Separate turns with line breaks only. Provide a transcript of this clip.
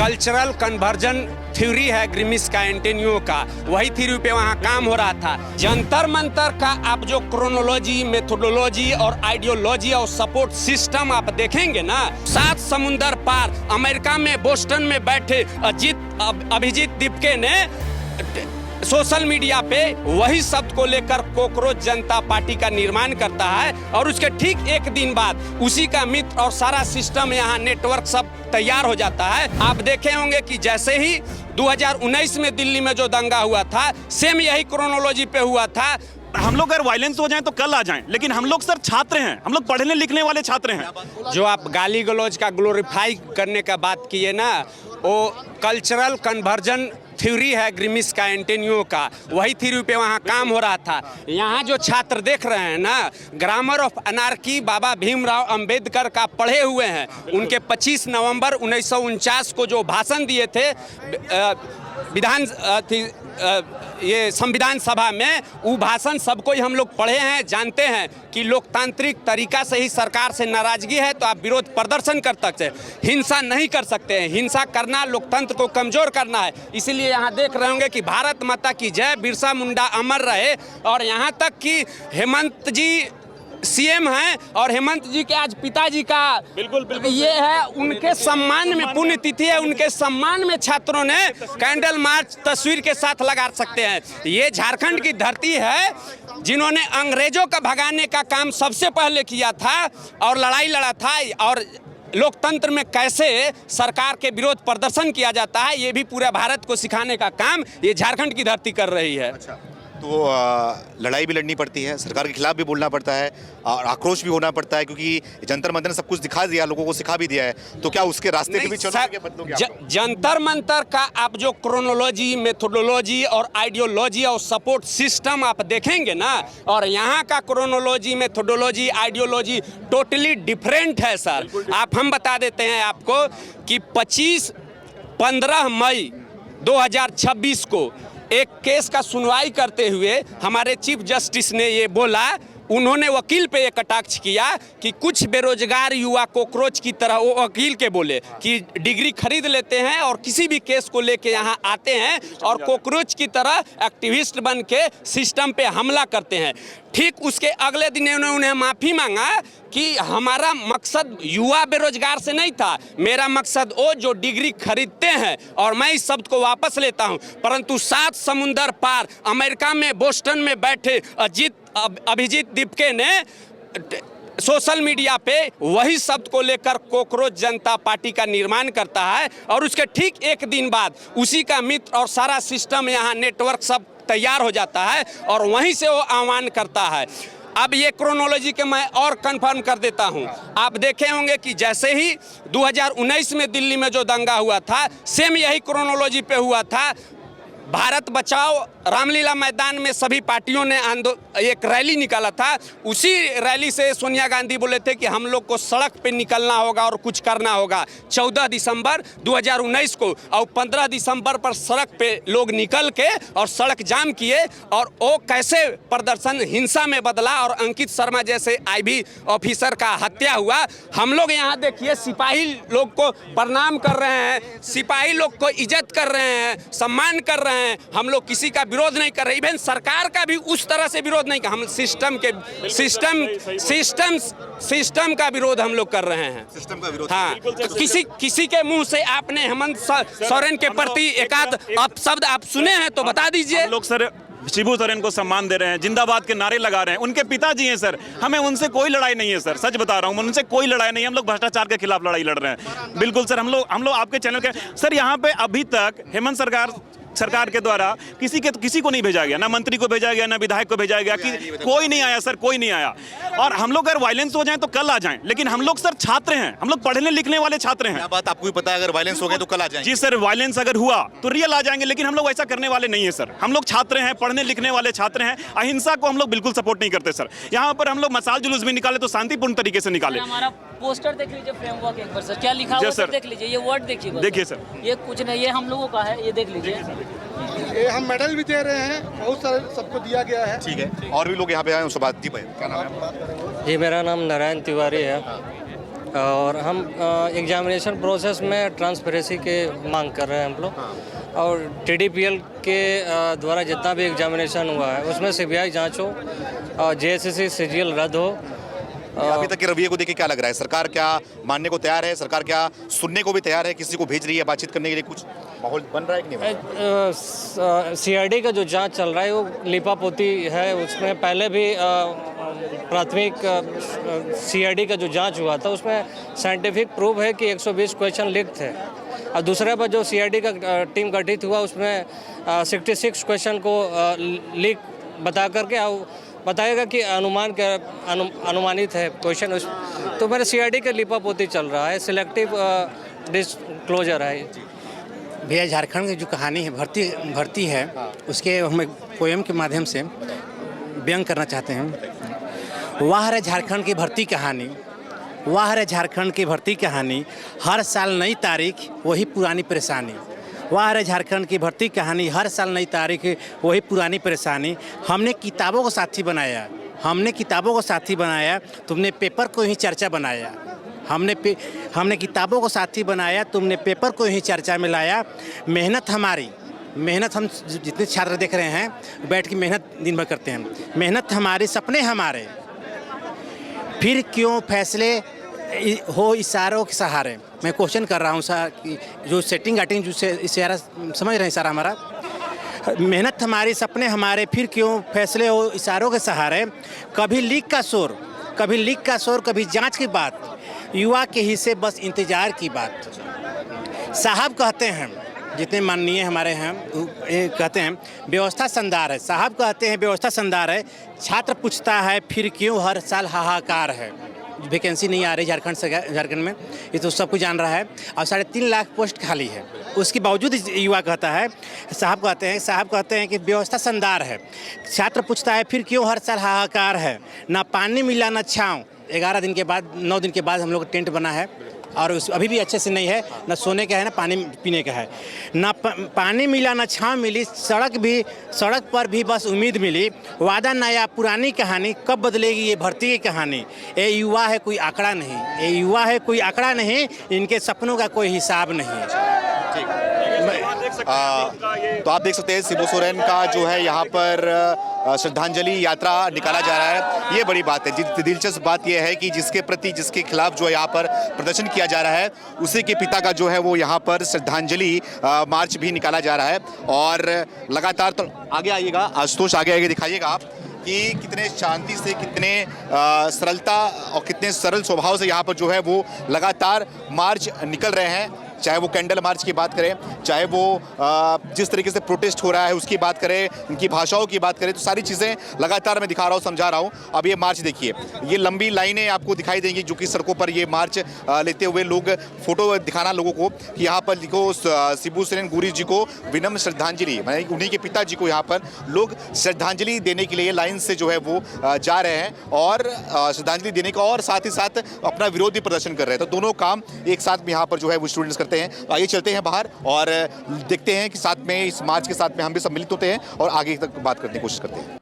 Cultural conversion theory है ग्रिमिश का, Antonio का, वही थ्योरी पे वहाँ काम हो रहा था। जंतर मंतर का आप जो क्रोनोलॉजी, मेथोडोलॉजी और आइडियोलॉजी और सपोर्ट सिस्टम आप देखेंगे ना, 7 समुंदर पार अमेरिका में बोस्टन में बैठे अभिजीत दीपके ने सोशल मीडिया पे वही शब्द को लेकर कॉकरोच जनता पार्टी का निर्माण करता है और उसके ठीक एक दिन बाद उसी का मित्र और सारा सिस्टम यहाँ नेटवर्क सब तैयार हो जाता है। आप देखे होंगे कि जैसे ही 2019 में दिल्ली में जो दंगा हुआ था, सेम यही क्रोनोलॉजी पे हुआ था।
हम लोग अगर वायलेंस हो जाएं तो कल आ जाएं, लेकिन हम लोग सर छात्र हैं, हम लोग पढ़ने लिखने वाले छात्र हैं।
जो आप गाली गलौज का ग्लोरीफाई करने का बात किए ना, वो कल्चरल कन्वर्जन थ्योरी है ग्रिमिश का, एंटोनियो का, वही थ्योरी पे वहाँ काम हो रहा था। यहाँ जो छात्र देख रहे हैं ना, ग्रामर ऑफ अनार्की बाबा भीमराव अंबेडकर का पढ़े हुए हैं। उनके 25 नवंबर 1949 को जो भाषण दिए थे ये संविधान सभा में, वो भाषण सबको ही हम लोग पढ़े हैं, जानते हैं कि लोकतांत्रिक तरीका से ही सरकार से नाराजगी है तो आप विरोध प्रदर्शन कर सकते हैं, हिंसा नहीं कर सकते हैं। हिंसा करना लोकतंत्र को कमजोर करना है। इसीलिए यहाँ देख रहे होंगे कि भारत माता की जय, बिरसा मुंडा अमर रहे, और यहाँ तक कि हेमंत जी सीएम हैं और हेमंत जी के आज पिताजी का बिल्कुल ये है, उनके सम्मान में पुण्यतिथि है, उनके सम्मान में छात्रों ने कैंडल मार्च तस्वीर के साथ लगा सकते हैं। ये झारखंड की धरती है जिन्होंने अंग्रेजों का भगाने का काम सबसे पहले किया था और लड़ाई लड़ा था, और लोकतंत्र में कैसे सरकार के विरोध प्रदर्शन किया जाता है ये भी पूरे भारत को सिखाने का काम ये झारखंड की धरती कर रही है।
अच्छा, तो लड़ाई भी लड़नी पड़ती है, सरकार के खिलाफ भी बोलना पड़ता है और आक्रोश भी होना पड़ता है, क्योंकि जंतर मंतर ने सब कुछ दिखा दिया, लोगों को सिखा भी दिया है। तो क्या उसके रास्ते पे भी चलोगे, बदलोगे?
जंतर मंतर का आप जो क्रोनोलॉजी, मेथोडोलॉजी और आइडियोलॉजी और सपोर्ट सिस्टम आप देखेंगे ना, और यहाँ का chronology, methodology, ideology totally different है सर। हम बता देते हैं आपको कि 15 मई 2026 को एक केस का सुनवाई करते हुए हमारे चीफ जस्टिस ने ये बोला, उन्होंने वकील पे ये कटाक्ष किया कि कुछ बेरोजगार युवा कॉकरोच की तरह, वो वकील के बोले कि डिग्री खरीद लेते हैं और किसी भी केस को लेके यहाँ आते हैं और कॉकरोच की तरह एक्टिविस्ट बन के सिस्टम पे हमला करते हैं। ठीक उसके अगले दिन उन्हें माफ़ी मांगा कि हमारा मकसद युवा बेरोजगार से नहीं था, मेरा मकसद वो जो डिग्री खरीदते हैं, और मैं इस शब्द को वापस लेता हूं। परंतु 7 समुंदर पार अमेरिका में बोस्टन में बैठे अभिजीत दीपके ने सोशल मीडिया पे वही शब्द को लेकर कॉकरोच जनता पार्टी का निर्माण करता है और उसके ठीक एक दिन बाद उसी का मित्र और सारा सिस्टम यहाँ नेटवर्क सब तैयार हो जाता है और वहीं से वो आह्वान करता है। अब ये क्रोनोलॉजी के मैं और कंफर्म कर देता हूं। आप देखे होंगे कि जैसे ही 2019 में दिल्ली में जो दंगा हुआ था, सेम यही क्रोनोलॉजी पे हुआ था। भारत बचाओ रामलीला मैदान में सभी पार्टियों ने एक रैली निकाला था। उसी रैली से सोनिया गांधी बोले थे कि हम लोग को सड़क पे निकलना होगा और कुछ करना होगा। 14 दिसंबर 2019 को और 15 दिसंबर पर सड़क पे लोग निकल के और सड़क जाम किए, और वो कैसे प्रदर्शन हिंसा में बदला और अंकित शर्मा जैसे आईबी ऑफिसर का हत्या हुआ। हम लोग यहाँ देखिए सिपाही लोग को प्रणाम कर रहे हैं, सिपाही लोग को इज्जत कर रहे हैं, सम्मान कर रहे हैं। हम लोग किसी का विरोध नहीं कर रहे, इवन सरकार का भी उस तरह से विरोध नहीं कर, हम सिस्टम का विरोध हम लोग कर रहे हैं।
सिस्टम का विरोध।
हाँ, किसी के मुंह से आपने हेमंत सोरेन के प्रति एकाध शब्द आप सुने हैं तो बता दीजिए।
लोग सर शिबू सोरेन को सम्मान दे रहे हैं, जिंदाबाद के नारे लगा रहे हैं, उनके पिताजी हैं सर। हमें उनसे कोई लड़ाई नहीं है सर, सच बता रहा हूं, उनसे कोई लड़ाई नहीं है। हम लोग भ्रष्टाचार के खिलाफ लड़ाई लड़ रहे हैं। बिल्कुल सर, हम लोग आपके चैनल के सर, यहाँ पे अभी तक हेमंत सरकार के द्वारा किसी को नहीं भेजा गया, ना मंत्री को भेजा गया, ना विधायक को भेजा गया, कि कोई नहीं आया सर, कोई नहीं आया। और हम लोग अगर वायलेंस हो जाए तो कल आ जाएं, लेकिन हम लोग सर छात्र हैं, हम लोग पढ़ने लिखने वाले छात्र हैं।
बात आपको भी पता है, अगर वायलेंस हो गए तो कल आ जाएंगे।
जी सर, वायलेंस अगर हुआ तो रियल आ जाएंगे, लेकिन हम लोग ऐसा करने वाले नहीं है सर। हम लोग छात्र हैं, पढ़ने लिखने वाले छात्र हैं। अहिंसा को हम लोग बिल्कुल सपोर्ट नहीं करते सर। यहाँ पर हम लोग मसाल जुलूस भी निकाले तो शांतिपूर्ण तरीके से निकाले।
हमारा पोस्टर देख लीजिए, फ्रेमवर्क एक बार सर, क्या लिखा हुआ है देख लीजिए, ये वर्ड देखिए सर, ये कुछ नहीं, ये हम लोगों का है, ये देख लीजिए।
ये हम मेडल भी दे रहे हैं, बहुत सारे सबको दिया गया है।
ठीक है, और भी लोग यहाँ पे आए, उससे बात। जी भाई, क्या नाम है?
जी मेरा नाम नारायण तिवारी है। और हम एग्जामिनेशन प्रोसेस में ट्रांसपेरेंसी के मांग कर रहे हैं हम लोग। और TDPL के द्वारा जितना भी एग्जामिनेशन हुआ है उसमें CBI जांच हो और JSSC CGL रद्द हो।
अभी तक के रवैये को देख के क्या लग रहा है? सरकार क्या मानने को तैयार है? सरकार क्या सुनने को भी तैयार है? किसी को भेज रही है बातचीत करने के लिए? कुछ माहौल बन रहा है कि नहीं?
CID का जो जांच चल रहा है वो लीपापोती है। उसमें पहले भी प्राथमिक CID का जो जांच हुआ था उसमें साइंटिफिक प्रूफ है कि 120 क्वेश्चन लीक थे। और दूसरे पर जो CID का टीम गठित हुआ उसमें 66 क्वेश्चन को लीक बता करके बताएगा कि अनुमानित है क्वेश्चन। तो मेरे CID का लिपापोती चल रहा है, सिलेक्टिव डिस्क्लोजर है।
भैया झारखंड की जो कहानी है भर्ती है उसके हम एक पोएम के माध्यम से व्यंग करना चाहते हैं। वाह रे झारखंड की भर्ती कहानी, वाह रे झारखंड की भर्ती कहानी, हर साल नई तारीख वही पुरानी परेशानी। वाह रे झारखंड की भर्ती कहानी, हर साल नई तारीख वही पुरानी परेशानी। हमने किताबों को साथी बनाया, हमने किताबों को साथी बनाया, तुमने पेपर को ही चर्चा बनाया। हमने किताबों को साथी बनाया, तुमने पेपर को ही चर्चा में लाया। मेहनत हम जितने छात्र देख रहे हैं बैठ के मेहनत दिन भर करते हैं। मेहनत हमारी, सपने हमारे, फिर क्यों फैसले हो इशारों के सहारे। मैं क्वेश्चन कर रहा हूँ सर कि जो सेटिंग आटिंग जो इशारा समझ रहे हैं सर हमारा। मेहनत हमारी, सपने हमारे, फिर क्यों फैसले हो इशारों के सहारे। कभी लीक का शोर, कभी जांच की बात, युवा के हिस्से बस इंतजार की बात। साहब कहते हैं, जितने माननीय हमारे हैं कहते हैं व्यवस्था शानदार है। साहब कहते हैं व्यवस्था शानदार है। छात्र पूछता है फिर क्यों हर साल हाहाकार है। वैकेंसी नहीं आ रही झारखंड में, ये तो सब कुछ जान रहा है। और 3.5 लाख पोस्ट खाली है, उसके बावजूद युवा कहता है, साहब कहते हैं कि व्यवस्था शानदार है। छात्र पूछता है फिर क्यों हर साल हाहाकार है। ना पानी मिला ना छाँव। 9 दिन के बाद हम लोग टेंट बना है और अभी भी अच्छे से नहीं है, ना सोने का है ना पानी पीने का है। ना पानी मिला ना छाँव मिली, सड़क पर भी बस उम्मीद मिली। वादा नया पुरानी कहानी, कब बदलेगी ये भर्ती की कहानी। ये युवा है कोई आंकड़ा नहीं, इनके सपनों का कोई हिसाब नहीं।
तो आप देख सकते हैं शिबू सोरेन का जो है यहाँ पर श्रद्धांजलि यात्रा निकाला जा रहा है। ये बड़ी बात है। दिलचस्प बात यह है कि जिसके खिलाफ जो है यहाँ पर प्रदर्शन किया जा रहा है उसी के पिता का जो है वो यहाँ पर श्रद्धांजलि मार्च भी निकाला जा रहा है। और लगातार, तो आगे आइएगा आशुतोष, आगे दिखाइएगा आप कि कितने शांति से, कितने सरलता और कितने सरल स्वभाव से यहाँ पर जो है वो लगातार मार्च निकल रहे हैं। चाहे वो कैंडल मार्च की बात करें, चाहे वो जिस तरीके से प्रोटेस्ट हो रहा है उसकी बात करें, इनकी भाषाओं की बात करें, तो सारी चीज़ें लगातार मैं दिखा रहा हूँ, समझा रहा हूँ। अब ये मार्च देखिए, ये लंबी लाइनें आपको दिखाई देंगी जो कि सड़कों पर ये मार्च लेते हुए लोग, फोटो दिखाना लोगों को कि यहाँ पर लिखो शिबू सोरेन गुरु जी को विनम्र श्रद्धांजलि, उन्हीं के पिताजी को यहाँ पर लोग श्रद्धांजलि देने के लिए लाइन से जो है वो जा रहे हैं और श्रद्धांजलि देने का और साथ ही साथ अपना विरोध भी प्रदर्शन कर रहे हैं। तो दोनों काम एक साथ में यहाँ पर जो है वो स्टूडेंट्स करते हैं। आइए चलते हैं बाहर और देखते हैं कि साथ में इस मार्च के साथ में हम भी सम्मिलित होते हैं और आगे तक बात करने की कोशिश करते हैं।